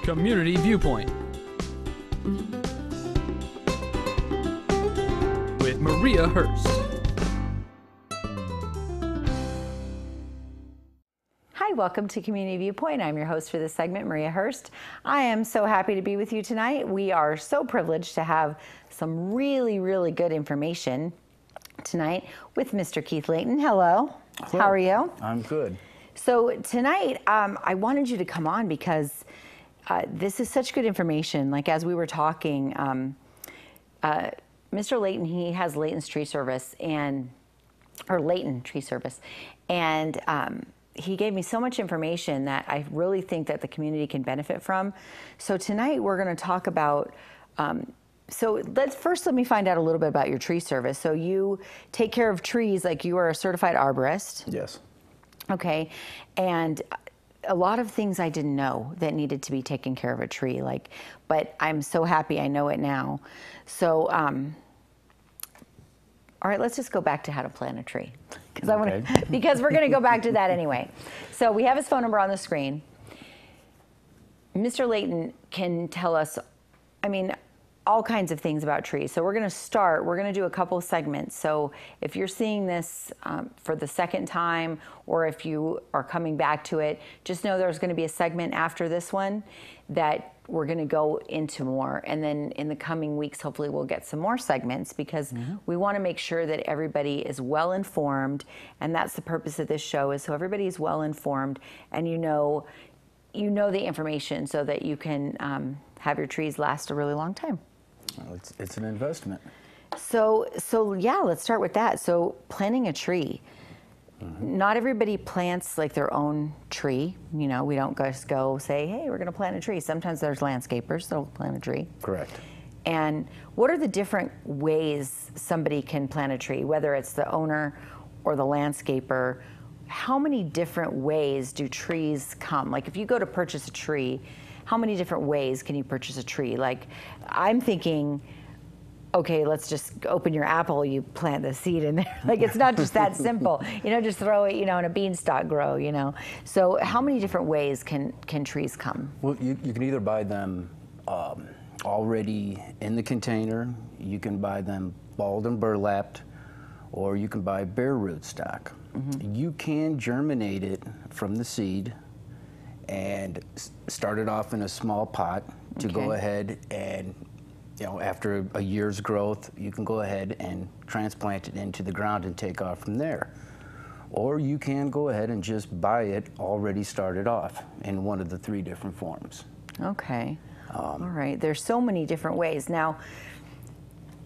Community Viewpoint with Maria Hurst. Hi, welcome to Community Viewpoint. I'm your host for this segment, Maria Hurst. I am so happy to be with you tonight. We are so privileged to have some really good information tonight with Mr. Keith Layton. Hello. Hello. How are you? I'm good. So tonight, I wanted you to come on because this is such good information. Like as we were talking, Mr. Layton, he has Layton's Tree Service Layton Tree Service, and he gave me so much information that I really think that the community can benefit from. So tonight we're going to talk about. So let me find out a little bit about your tree service. So you take care of trees, like you are a certified arborist. Yes. Okay, and a lot of things I didn't know that needed to be taken care of a tree, but I'm so happy I know it now. So, all right, let's just go back to how to plant a tree, because we're going to go back to that anyway. So we have his phone number on the screen. Mr. Layton can tell us, all kinds of things about trees. So we're going to do a couple segments. So if you're seeing this for the second time, or if you are coming back to it, just know there's going to be a segment after this one that we're going to go into more. And then in the coming weeks, hopefully we'll get some more segments, because we want to make sure that everybody is well informed. And that's the purpose of this show, is so everybody is well informed and you know the information so that you can have your trees last a really long time. Well, it's an investment. So yeah, let's start with that. So planting a tree. Not everybody plants like their own tree. We don't just go say, hey, we're going to plant a tree. Sometimes there's landscapers that'll plant a tree. Correct. And what are the different ways somebody can plant a tree, whether it's the owner or the landscaper? How many different ways do trees come? Like if you go to purchase a tree, how many different ways can you purchase a tree? Like I'm thinking, okay, let's just open your apple, you plant the seed in there. Like it's not just that simple. Just throw it, in a beanstalk grow, So how many different ways can trees come? Well, you can either buy them already in the container, you can buy them balled and burlapped, or you can buy bare root stock. You can germinate it from the seed and start it off in a small pot to go ahead and, after a year's growth, you can go ahead and transplant it into the ground and take off from there. Or you can go ahead and just buy it already started off in one of the 3 different forms. Okay. All right. There's so many different ways. Now,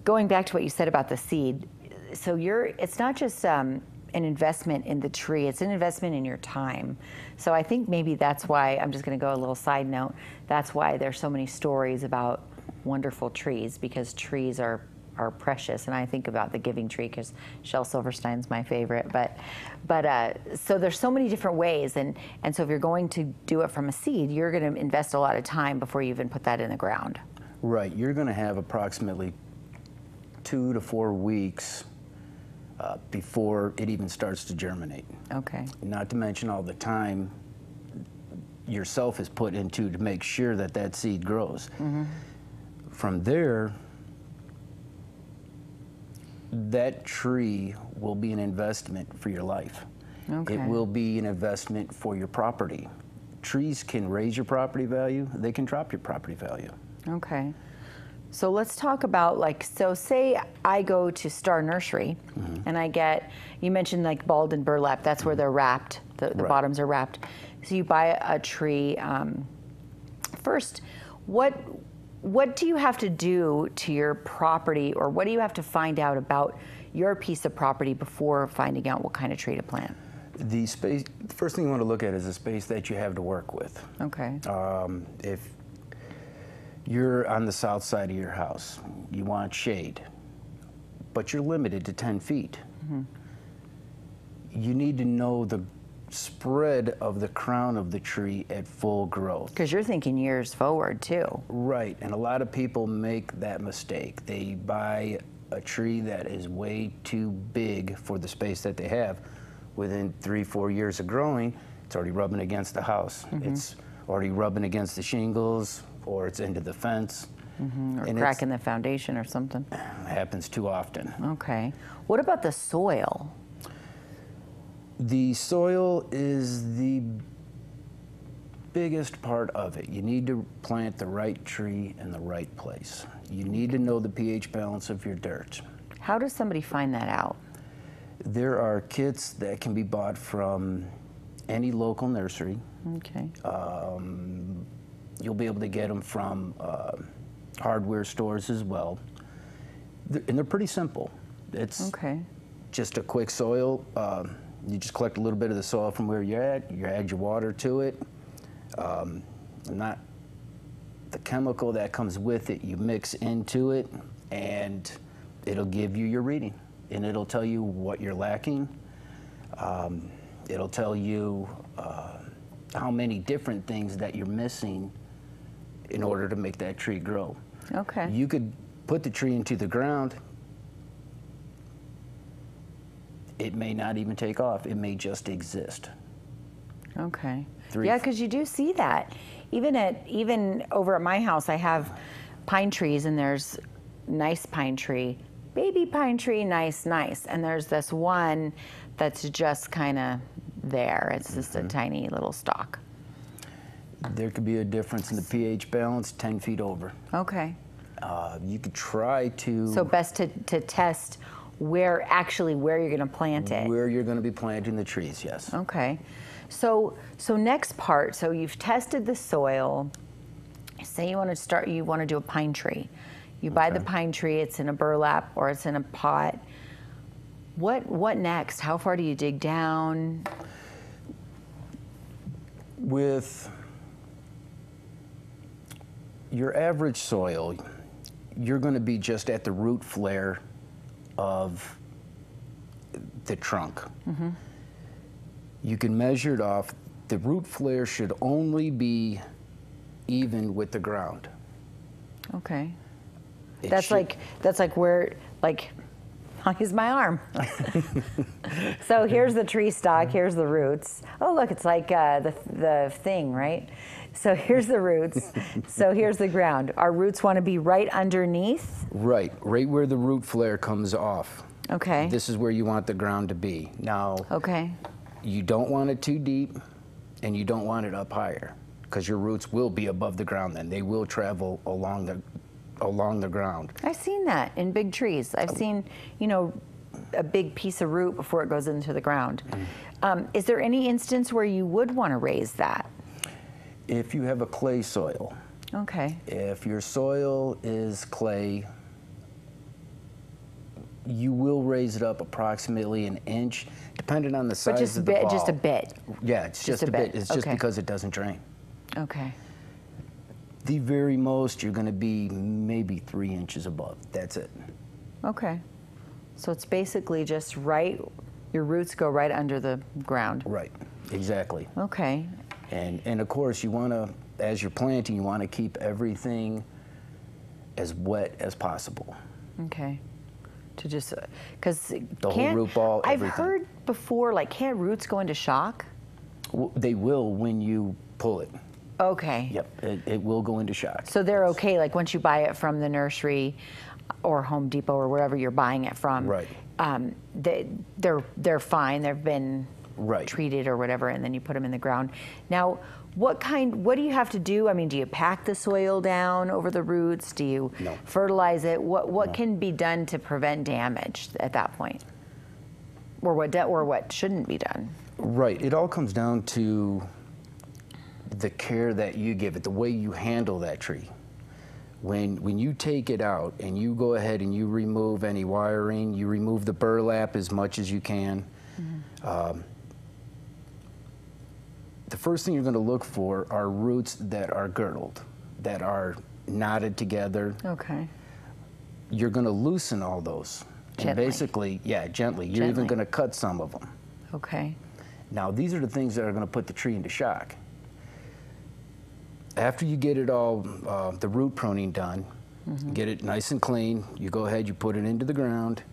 going back to what you said about the seed, so it's not just an investment in the tree, it's an investment in your time. So I think maybe that's why, I'm just going to go a little side note, that's why there's so many stories about wonderful trees, because trees are precious. And I think about the giving tree because Shel Silverstein's my favorite. But so there's so many different ways, and so if you're going to do it from a seed, you're going to invest a lot of time before you even put that in the ground. Right. You're going to have approximately 2 to 4 weeks before it even starts to germinate. Okay. Not to mention all the time yourself is put into to make sure that seed grows. From there, that tree will be an investment for your life. Okay. It will be an investment for your property. Trees can raise your property value, they can drop your property value. Okay. So let's talk about so say I go to Star Nursery and I get, you mentioned like balled and burlap, that's where they're wrapped, the bottoms are wrapped. So you buy a tree. First, what do you have to do to your property, or what do you have to find out about your piece of property before finding out what kind of tree to plant? The first thing you want to look at is the space that you have to work with. Okay. If you're on the south side of your house, you want shade, but you're limited to 10 feet. You need to know the spread of the crown of the tree at full growth. Because you're thinking years forward too. Right, and a lot of people make that mistake. They buy a tree that is way too big for the space that they have. Within 3-4 years of growing, it's already rubbing against the house. It's already rubbing against the shingles, or it's into the fence. Or cracking the foundation or something. It happens too often. Okay. What about the soil? The soil is the biggest part of it. You need to plant the right tree in the right place. You need to know the pH balance of your dirt. How does somebody find that out? There are kits that can be bought from any local nursery. Okay. You'll be able to get them from hardware stores as well. And they're pretty simple. It's just a quick soil. You just collect a little bit of the soil from where you're at. You add your water to it. Not the chemical that comes with it, you mix into it, and it'll give you your reading. And it'll tell you what you're lacking. It'll tell you how many different things that you're missing in order to make that tree grow. Okay. You could put the tree into the ground. It may not even take off. It may just exist. Okay. Yeah, because you do see that. Even over at my house, I have pine trees, and there's nice pine tree, baby pine tree, nice, and there's this one that's just kind of there. It's just a tiny little stalk. There could be a difference in the pH balance 10 feet over. Okay. You could try to... So best to test where you're going to plant it. Where you're going to be planting the trees, yes. Okay. So next part, so you've tested the soil. Say you want to do a pine tree. You buy the pine tree, it's in a burlap or it's in a pot. What next? How far do you dig down? With your average soil, you're going to be just at the root flare of the trunk. You can measure it off. The root flare should only be even with the ground. Okay. That's like where, I'll use my arm. So here's the tree stock, here's the roots. Oh, look, it's like the thing, right? So here's the roots, so here's the ground. Our roots want to be right underneath? Right where the root flare comes off. Okay. This is where you want the ground to be. Now, okay. You don't want it too deep, and you don't want it up higher, because your roots will be above the ground then. They will travel along the ground. I've seen that in big trees. I've seen, a big piece of root before it goes into the ground. Is there any instance where you would want to raise that? If you have a clay soil. Okay. If your soil is clay, you will raise it up approximately an inch, depending on the size of the ball. Just a bit? Yeah, it's just a bit. It's just because it doesn't drain. Okay. The very most, you're going to be maybe 3 inches above. That's it. Okay. So it's basically just your roots go right under the ground. Right, exactly. Okay. And of course, you want to, as you're planting, you want to keep everything as wet as possible. Okay. To just, because the whole root ball, everything. I've heard before, can't roots go into shock? They will when you pull it. Okay. Yep, it will go into shock. So they're okay, once you buy it from the nursery or Home Depot or wherever you're buying it from. Right. They're fine. They've been treated or whatever, and then you put them in the ground. Now, what do you have to do? I mean, do you pack the soil down over the roots? Do you fertilize it? What can be done to prevent damage at that point? Or what shouldn't be done? Right. It all comes down to the care that you give it, the way you handle that tree. When you take it out and you go ahead and you remove any wiring, you remove the burlap as much as you can. The first thing you're going to look for are roots that are girdled, that are knotted together. Okay. You're going to loosen all those. Gently. And basically, gently. You're even going to cut some of them. Okay. Now, these are the things that are going to put the tree into shock. After you get it all, the root pruning done, get it nice and clean, you go ahead, you put it into the ground,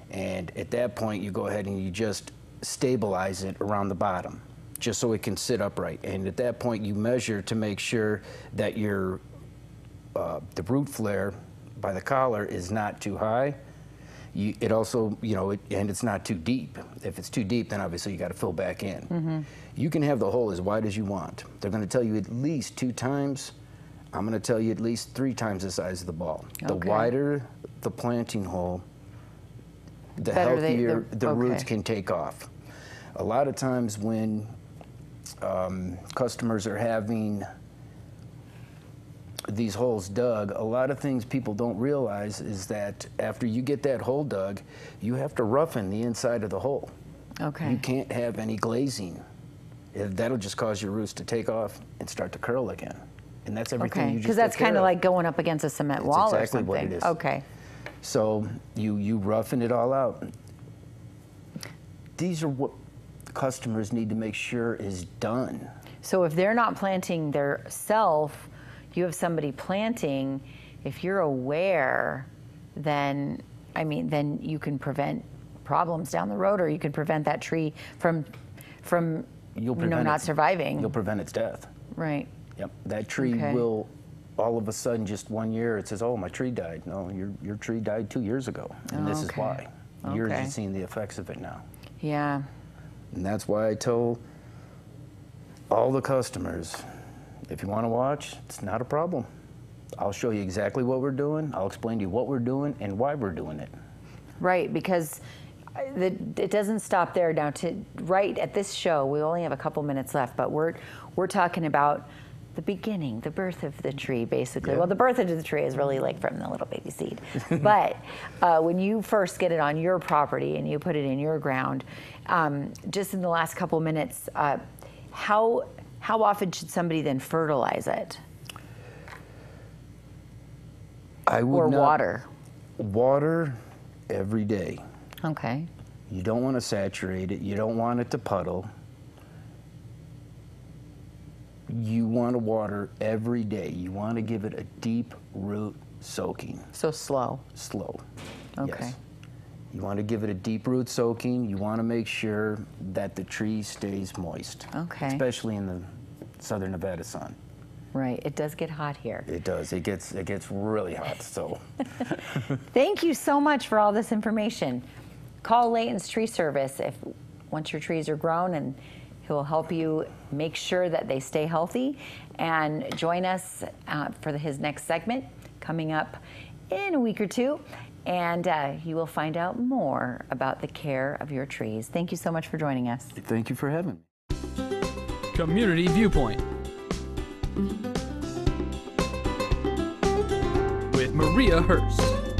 and at that point, you go ahead and you just stabilize it around the bottom. just so it can sit upright. And at that point, you measure to make sure that your the root flare by the collar is not too high. It also, and it's not too deep. If it's too deep, then obviously you got to fill back in. You can have the hole as wide as you want. They're going to tell you at least 2 times. I'm going to tell you at least 3 times the size of the ball. The wider the planting hole, the healthier the roots can take off. A lot of times when customers are having these holes dug, a lot of things people don't realize is that after you get that hole dug, you have to roughen the inside of the hole. You can't have any glazing. That'll just cause your roots to take off and start to curl again. And that's everything you just because that's kind of like going up against a cement wall or something. What it is. So you roughen it all out. These are what customers need to make sure is done. So if they're not planting their self, you have somebody planting, if you're aware, then, then you can prevent problems down the road, or you can prevent that tree from not surviving. You'll prevent its death. Right. Yep. That tree will, all of a sudden, just 1 year, it says, oh, my tree died. No, your tree died 2 years ago, and this is why. You're just seeing the effects of it now. Yeah. And that's why I tell all the customers, if you want to watch, it's not a problem. I'll show you exactly what we're doing. I'll explain to you what we're doing and why we're doing it. Right, because it doesn't stop there. Now, right at this show, we only have a couple minutes left, but we're talking about the beginning, the birth of the tree, basically. Well, the birth of the tree is really like from the little baby seed. But when you first get it on your property and you put it in your ground, just in the last couple minutes, how often should somebody then fertilize it? Or water? Water every day. Okay. You don't want to saturate it. You don't want it to puddle. You want to water every day. You want to give it a deep root soaking. So slow? Slow. Okay. Yes. You want to give it a deep root soaking. You want to make sure that the tree stays moist. Okay. Especially in the southern Nevada sun. Right. It does get hot here. It does. It gets really hot. So. Thank you so much for all this information. Call Layton's Tree Service once your trees are grown, and he'll help you make sure that they stay healthy. And join us for his next segment coming up in a week or two. And you will find out more about the care of your trees. Thank you so much for joining us. Thank you for having me. Community Viewpoint with Maria Hurst.